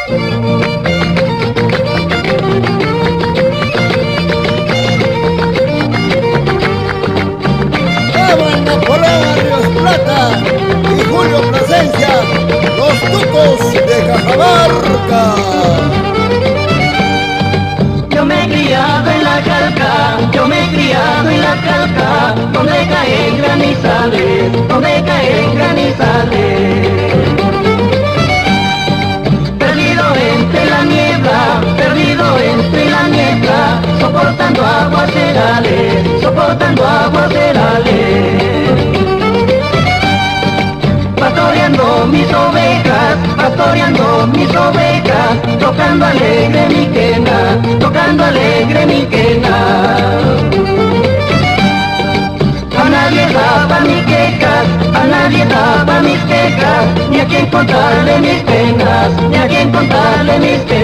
Estaban Napoleón Ríos Plata y Julio Plasencia, los Tucos de Cajamarca. Yo me he criado en la calca, yo me he criado en la calca, donde caen granizales, donde caen granizales. Perdido entre la niebla, perdido entre la niebla, soportando aguacerales, soportando aguacerales. Pastoreando mis ovejas, pastoreando mis ovejas, tocando alegre mi quena, tocando alegre mi quena. A nadie daba mis quejas, a nadie daba mis quejas, ni a quien contarle mis penas, ni a quien contarle mis penas.